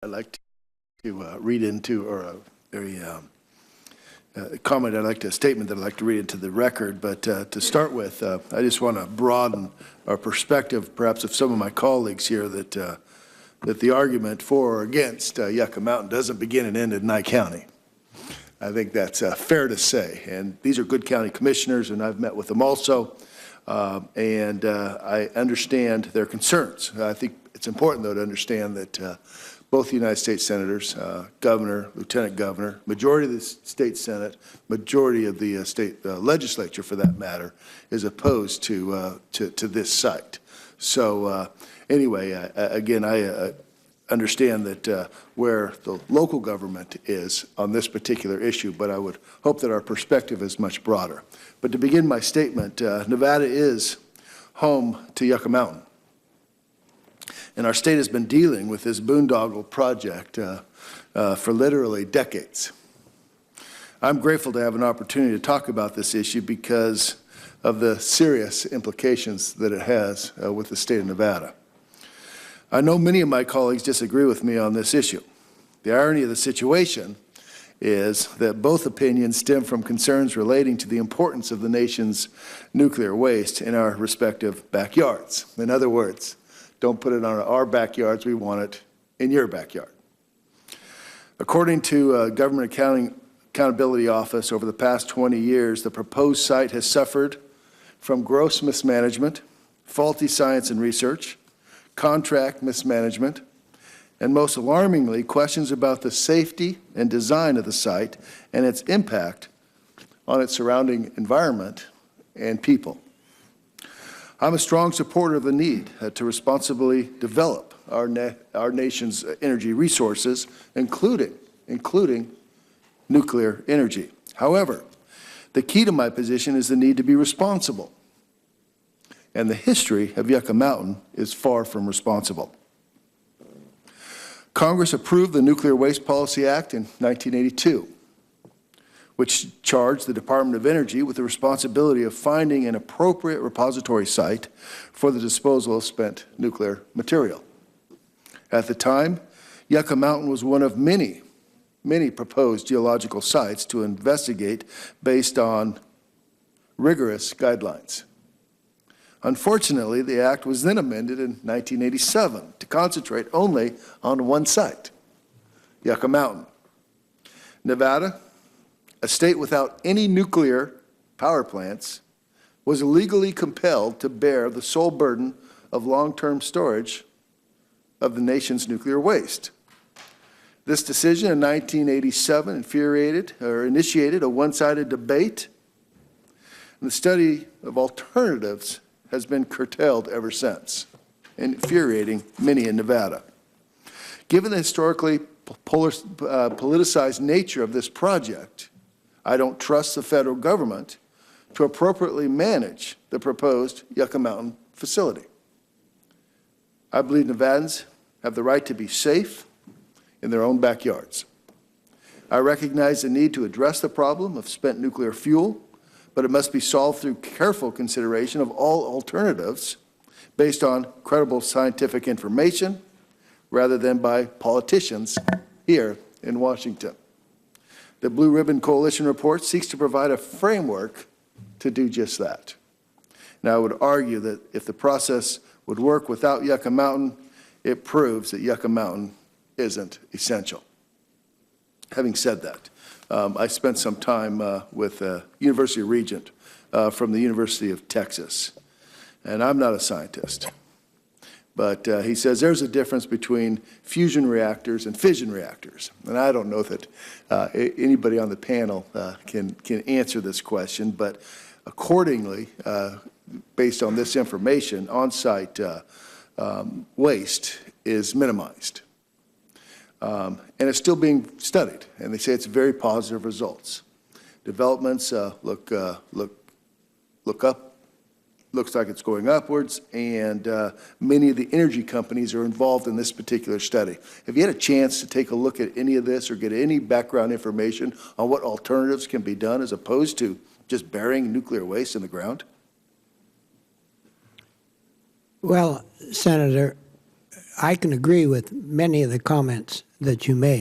I'd like to read into, or a very comment I'd like to, a statement that I'd like to read into the record. But to start with, I just want to broaden our perspective, perhaps of some of my colleagues here, that that the argument for or against Yucca Mountain doesn't begin and end in Nye County. I think that's fair to say. And these are good county commissioners, and I've met with them also. And I understand their concerns. I think it's important, though, to understand that both the United States senators, governor, lieutenant governor, majority of the state senate, majority of the state legislature, for that matter, is opposed to this site. So anyway, again, I understand that where the local government is on this particular issue, but I would hope that our perspective is much broader. But to begin my statement, Nevada is home to Yucca Mountain. And our state has been dealing with this boondoggle project for literally decades. I'm grateful to have an opportunity to talk about this issue because of the serious implications that it has with the state of Nevada. I know many of my colleagues disagree with me on this issue. The irony of the situation is that both opinions stem from concerns relating to the importance of the nation's nuclear waste in our respective backyards. In other words, don't put it on our backyards, we want it in your backyard. According to Government Accountability Office, over the past 20 years, the proposed site has suffered from gross mismanagement, faulty science and research, contract mismanagement, and most alarmingly, questions about the safety and design of the site and its impact on its surrounding environment and people. I'm a strong supporter of the need to responsibly develop our nation's energy resources, including nuclear energy. However, the key to my position is the need to be responsible. And the history of Yucca Mountain is far from responsible. Congress approved the Nuclear Waste Policy Act in 1982, which charged the Department of Energy with the responsibility of finding an appropriate repository site for the disposal of spent nuclear material. At the time, Yucca Mountain was one of many proposed geological sites to investigate based on rigorous guidelines. Unfortunately, the act was then amended in 1987 to concentrate only on one site, Yucca Mountain. Nevada, a state without any nuclear power plants, was legally compelled to bear the sole burden of long-term storage of the nation's nuclear waste. This decision in 1987 initiated a one-sided debate, and the study of alternatives has been curtailed ever since, infuriating many in Nevada. Given the historically politicized nature of this project, I don't trust the federal government to appropriately manage the proposed Yucca Mountain facility. I believe Nevadans have the right to be safe in their own backyards. I recognize the need to address the problem of spent nuclear fuel, but it must be solved through careful consideration of all alternatives based on credible scientific information rather than by politicians here in Washington. The Blue Ribbon Coalition report seeks to provide a framework to do just that. Now, I would argue that if the process would work without Yucca Mountain, it proves that Yucca Mountain isn't essential. Having said that, I spent some time with University Regent from the University of Texas, and I'm not a scientist. But he says there's a difference between fusion reactors and fission reactors. And I don't know that anybody on the panel can answer this question, but accordingly, based on this information, on-site waste is minimized. And it's still being studied, and they say it's very positive results. Developments look up. Looks like it's going upwards, and many of the energy companies are involved in this particular study. Have you had a chance to take a look at any of this or get any background information on what alternatives can be done as opposed to just burying nuclear waste in the ground? Well, Senator, I can agree with many of the comments that you made.